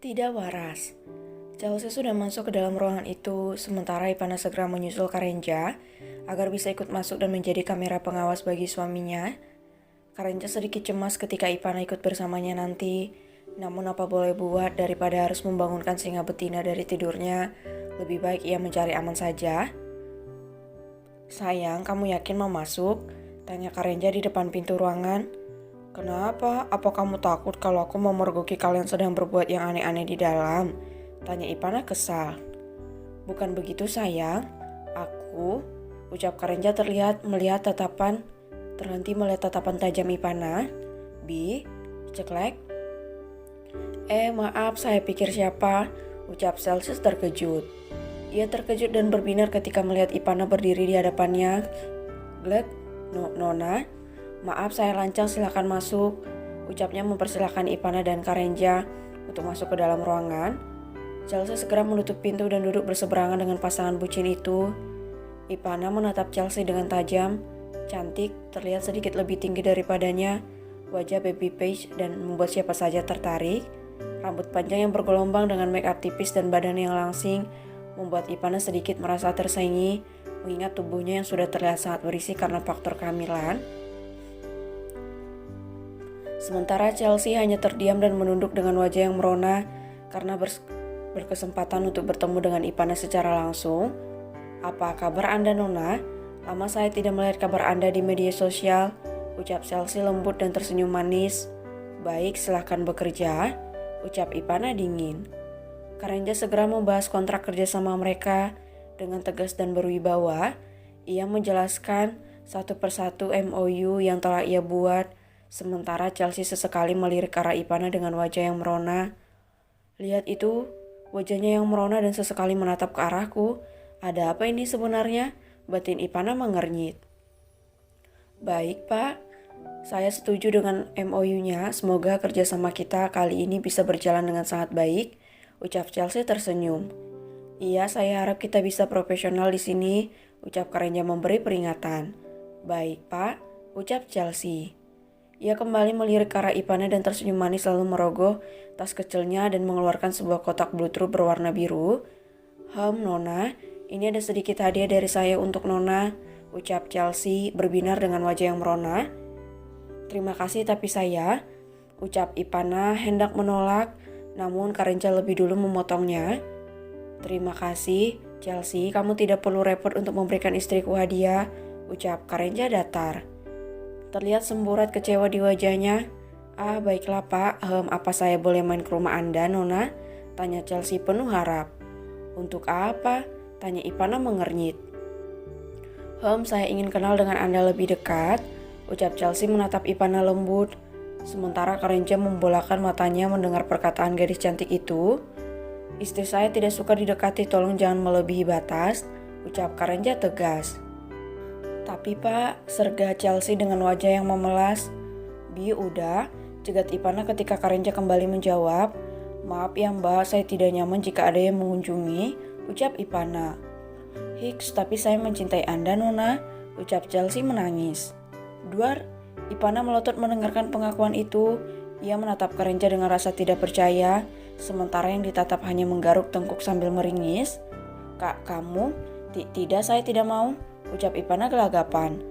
Tidak waras. Chelsea sudah masuk ke dalam ruangan itu, sementara Ivana segera menyusul Karenja agar bisa ikut masuk dan menjadi kamera pengawas bagi suaminya. Karenja sedikit cemas ketika Ivana ikut bersamanya nanti, namun apa boleh buat daripada harus membangunkan singa betina dari tidurnya, lebih baik ia mencari aman saja. Sayang, kamu yakin mau masuk? Tanya Karenja di depan pintu ruangan. Kenapa? Apa kamu takut kalau aku mau mergoki kalian sedang berbuat yang aneh-aneh di dalam? Tanya Ipana kesal. Bukan begitu sayang, ucap Karenja terhenti melihat tatapan tajam Ipana. Bi, ceklek. Maaf, saya pikir siapa? Ucap Celsius terkejut. Ia terkejut dan berbinar ketika melihat Ipana berdiri di hadapannya. Glek, Nona. Maaf saya lancang, silakan masuk, ucapnya mempersilahkan Ipana dan Karenja untuk masuk ke dalam ruangan. Chelsea segera menutup pintu dan duduk berseberangan dengan pasangan bucin itu. Ipana menatap Chelsea dengan tajam, cantik, terlihat sedikit lebih tinggi daripadanya, wajah baby face dan membuat siapa saja tertarik. Rambut panjang yang bergelombang dengan make up tipis dan badan yang langsing membuat Ipana sedikit merasa tersaingi, mengingat tubuhnya yang sudah terlihat sangat berisi karena faktor kehamilan. Sementara Chelsea hanya terdiam dan menunduk dengan wajah yang merona karena berkesempatan untuk bertemu dengan Ipana secara langsung. Apa kabar Anda, Nona? Lama saya tidak melihat kabar Anda di media sosial, ucap Chelsea lembut dan tersenyum manis. Baik, silahkan bekerja, ucap Ipana dingin. Karenja segera membahas kontrak kerjasama mereka dengan tegas dan berwibawa. Ia menjelaskan satu persatu MOU yang telah ia buat. Sementara Chelsea sesekali melirik arah Ipana dengan wajah yang merona. Lihat itu, wajahnya yang merona dan sesekali menatap ke arahku. Ada apa ini sebenarnya? Batin Ipana mengernyit. Baik Pak, saya setuju dengan MOU-nya. Semoga kerjasama kita kali ini bisa berjalan dengan sangat baik, ucap Chelsea tersenyum. Iya, saya harap kita bisa profesional di sini, ucap Karenja memberi peringatan. Baik Pak, ucap Chelsea. Ia kembali melirik ke arah Ipana dan tersenyum manis lalu merogoh tas kecilnya dan mengeluarkan sebuah kotak bluetooth berwarna biru. Nona, ini ada sedikit hadiah dari saya untuk Nona, ucap Chelsea berbinar dengan wajah yang merona. Terima kasih tapi saya, ucap Ipana hendak menolak, namun Karenja lebih dulu memotongnya. Terima kasih, Chelsea, kamu tidak perlu repot untuk memberikan istriku hadiah, ucap Karenja datar. Terlihat semburat kecewa di wajahnya. Baiklah Pak, apa saya boleh main ke rumah Anda, Nona? Tanya Chelsea penuh harap. Untuk apa? Tanya Ipana mengernyit. Saya ingin kenal dengan Anda lebih dekat, ucap Chelsea menatap Ipana lembut. Sementara Karenja membolakan matanya mendengar perkataan gadis cantik itu. Istri saya tidak suka didekati, tolong jangan melebihi batas, ucap Karenja tegas. Tapi Pak, sergah Chelsea dengan wajah yang memelas. Bi udah, cegat Ipana ketika Karenja kembali menjawab. Maaf ya Mbak, saya tidak nyaman jika ada yang mengunjungi, ucap Ipana. Hiks, tapi saya mencintai Anda Nona, ucap Chelsea menangis. Duar, Ipana melotot mendengarkan pengakuan itu. Ia menatap Karenja dengan rasa tidak percaya, sementara yang ditatap hanya menggaruk tengkuk sambil meringis. Kak, kamu? Tidak, saya tidak mau, ucap Ipana gelagapan.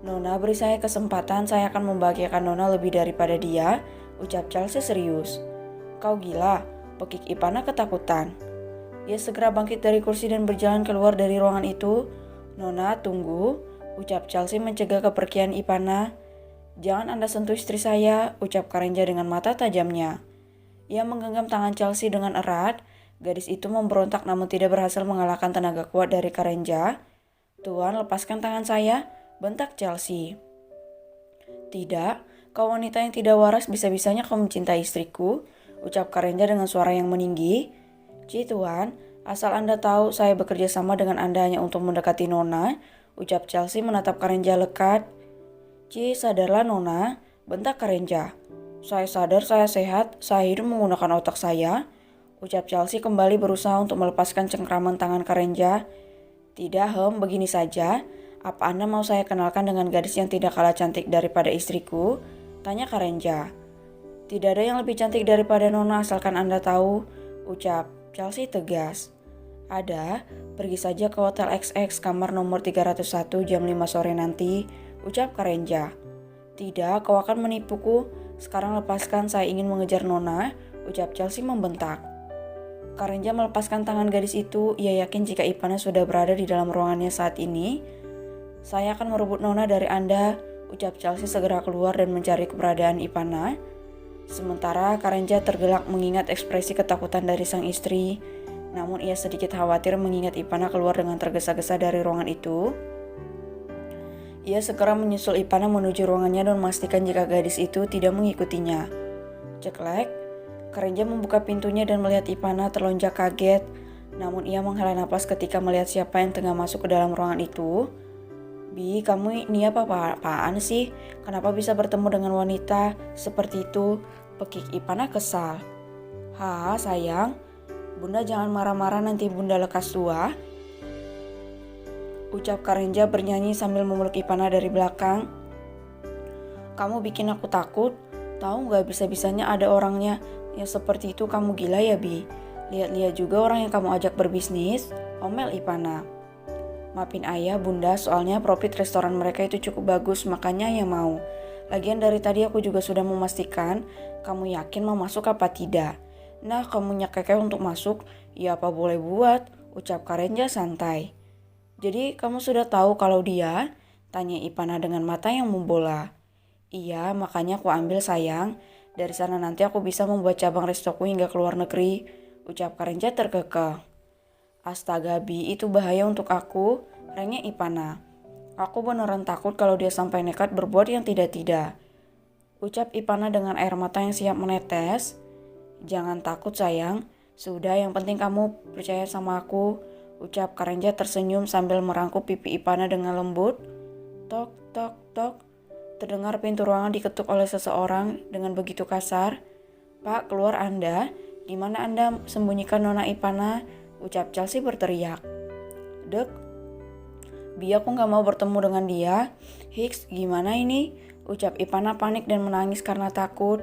Nona, beri saya kesempatan, saya akan membahagiakan Nona lebih daripada dia, ucap Chelsea serius. Kau gila, pekik Ipana ketakutan. Ia segera bangkit dari kursi dan berjalan keluar dari ruangan itu. Nona, tunggu, ucap Chelsea mencegah kepergian Ipana. Jangan Anda sentuh istri saya, ucap Karenja dengan mata tajamnya. Ia menggenggam tangan Chelsea dengan erat. Gadis itu memberontak namun tidak berhasil mengalahkan tenaga kuat dari Karenja. Tuan, lepaskan tangan saya, bentak Chelsea. Tidak, kau wanita yang tidak waras, bisa-bisanya kau mencintai istriku, ucap Karenja dengan suara yang meninggi. Tuan, asal Anda tahu saya bekerja sama dengan Anda hanya untuk mendekati Nona, ucap Chelsea menatap Karenja lekat. Sadarlah Nona, bentak Karenja. Saya sadar, saya sehat, saya hidup menggunakan otak saya, ucap Chelsea kembali berusaha untuk melepaskan cengkraman tangan Karenja. Tidak, begini saja. Apa Anda mau saya kenalkan dengan gadis yang tidak kalah cantik daripada istriku? Tanya Karenja. Tidak ada yang lebih cantik daripada Nona asalkan Anda tahu, ucap Chelsea tegas. Ada, pergi saja ke Hotel XX kamar nomor 301 jam 5 sore nanti, ucap Karenja. Tidak, kau akan menipuku. Sekarang lepaskan, saya ingin mengejar Nona, ucap Chelsea membentak. Karenja melepaskan tangan gadis itu. Ia yakin jika Ipana sudah berada di dalam ruangannya saat ini. Saya akan merebut Nona dari Anda, ucap Chelsea segera keluar dan mencari keberadaan Ipana. Sementara Karenja tergelak mengingat ekspresi ketakutan dari sang istri. Namun ia sedikit khawatir mengingat Ipana keluar dengan tergesa-gesa dari ruangan itu. Ia segera menyusul Ipana menuju ruangannya dan memastikan jika gadis itu tidak mengikutinya. Ceklek, Karenja membuka pintunya dan melihat Ipana terlonjak kaget. Namun ia menghela napas ketika melihat siapa yang tengah masuk ke dalam ruangan itu. Bi, kamu ini apa-apaan sih? Kenapa bisa bertemu dengan wanita seperti itu? Pekik Ipana kesal. Ha, sayang. Bunda jangan marah-marah nanti bunda lekas tua, ucap Karenja bernyanyi sambil memeluk Ipana dari belakang. Kamu bikin aku takut. Tahu gak bisa-bisanya ada orangnya yang seperti itu. Kamu gila ya Bi? Lihat-lihat juga orang yang kamu ajak berbisnis, omel Ipana. Maafin ayah bunda, soalnya profit restoran mereka itu cukup bagus, makanya ayah mau. Lagian dari tadi aku juga sudah memastikan kamu yakin mau masuk apa tidak. Nah, kamu nyekekeh untuk masuk, ya apa boleh buat, ucap Karenja santai. Jadi kamu sudah tahu kalau dia? Tanya Ipana dengan mata yang membola. Iya, makanya aku ambil sayang. Dari sana nanti aku bisa membuat cabang restoku hingga ke luar negeri, ucap Karenja terkekeh. Astaga Bi, itu bahaya untuk aku, rengek Ipana. Aku beneran takut kalau dia sampai nekat berbuat yang tidak-tidak, ucap Ipana dengan air mata yang siap menetes. Jangan takut sayang, sudah yang penting kamu percaya sama aku, ucap Karenja tersenyum sambil merangkup pipi Ipana dengan lembut. Tok, tok, tok. Terdengar pintu ruangan diketuk oleh seseorang dengan begitu kasar. Pak, keluar Anda. Di mana Anda sembunyikan Nona Ipana? Ucap Chelsea berteriak. Dek, Bi aku gak mau bertemu dengan dia. Hiks, gimana ini? Ucap Ipana panik dan menangis karena takut.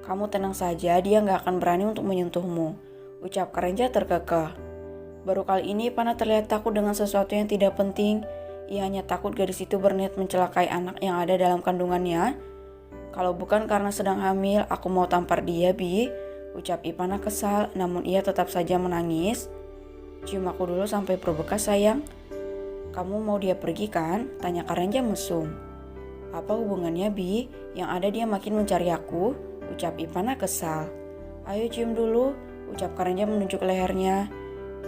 Kamu tenang saja, dia gak akan berani untuk menyentuhmu, ucap Karenja terkekeh. Baru kali ini Ipana terlihat takut dengan sesuatu yang tidak penting. Ia hanya takut gadis itu berniat mencelakai anak yang ada dalam kandungannya. Kalau bukan karena sedang hamil, aku mau tampar dia, Bi, ucap Ipana kesal, namun ia tetap saja menangis. Cium aku dulu sampai berbekas sayang. Kamu mau dia pergi kan? Tanya Karenja mesum. Apa hubungannya Bi? Yang ada dia makin mencari aku, ucap Ipana kesal. Ayo cium dulu, ucap Karenja menunjuk lehernya.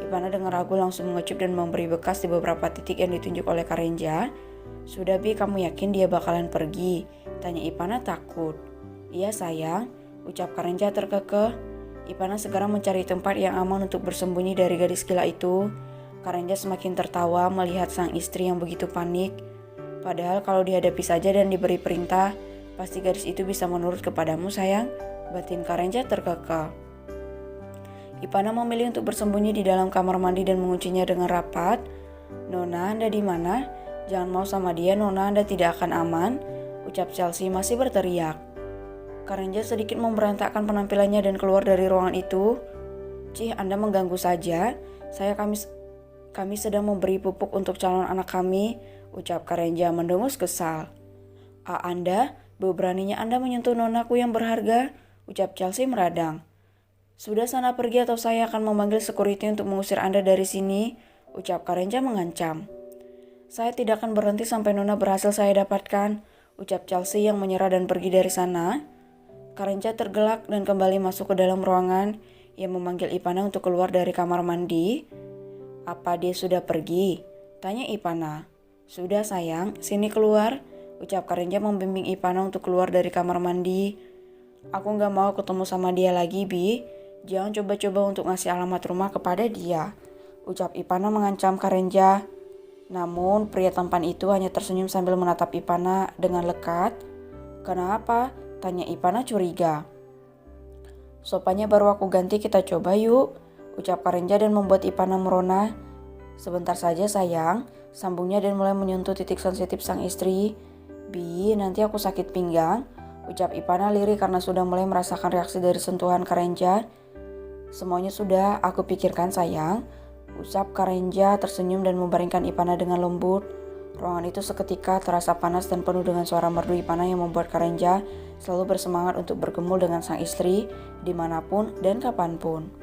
Ipana dengan ragu langsung mengecup dan memberi bekas di beberapa titik yang ditunjuk oleh Karenja. Sudah Bi, kamu yakin dia bakalan pergi? Tanya Ipana takut. Iya sayang, ucap Karenja terkekeh. Ipana segera mencari tempat yang aman untuk bersembunyi dari gadis gila itu. Karenja semakin tertawa melihat sang istri yang begitu panik. Padahal kalau dihadapi saja dan diberi perintah, pasti gadis itu bisa menurut kepadamu sayang, batin Karenja terkekeh. Ipana memilih untuk bersembunyi di dalam kamar mandi dan menguncinya dengan rapat. Nona, Anda di mana? Jangan mau sama dia, Nona, Anda tidak akan aman, ucap Chelsea masih berteriak. Karenja sedikit memberantakkan penampilannya dan keluar dari ruangan itu. Cih, Anda mengganggu saja. Kami sedang memberi pupuk untuk calon anak kami, ucap Karenja mendengus kesal. Anda, beraninya Anda menyentuh nonaku yang berharga, ucap Chelsea meradang. Sudah sana pergi atau saya akan memanggil security untuk mengusir Anda dari sini, ucap Karenja mengancam. Saya tidak akan berhenti sampai Nona berhasil saya dapatkan, ucap Chelsea yang menyerah dan pergi dari sana. Karenja tergelak dan kembali masuk ke dalam ruangan. Ia memanggil Ipana untuk keluar dari kamar mandi. Apa dia sudah pergi? Tanya Ipana. Sudah sayang, sini keluar, ucap Karenja membimbing Ipana untuk keluar dari kamar mandi. Aku gak mau ketemu sama dia lagi, Bi. Jangan coba-coba untuk ngasih alamat rumah kepada dia, ucap Ipana mengancam Karenja. Namun pria tampan itu hanya tersenyum sambil menatap Ipana dengan lekat. Kenapa? Tanya Ipana curiga. Sopannya baru aku ganti, kita coba yuk, ucap Karenja dan membuat Ipana merona. Sebentar saja sayang, sambungnya dan mulai menyentuh titik sensitif sang istri. Bi, nanti aku sakit pinggang, Ucap Ipana lirih karena sudah mulai merasakan reaksi dari sentuhan Karenja. Semuanya sudah aku pikirkan sayang. Ucap Karenja tersenyum dan membaringkan Ipana dengan lembut. Ruangan itu seketika terasa panas dan penuh dengan suara merdu Ipana yang membuat Karenja selalu bersemangat untuk bergumul dengan sang istri dimanapun dan kapanpun.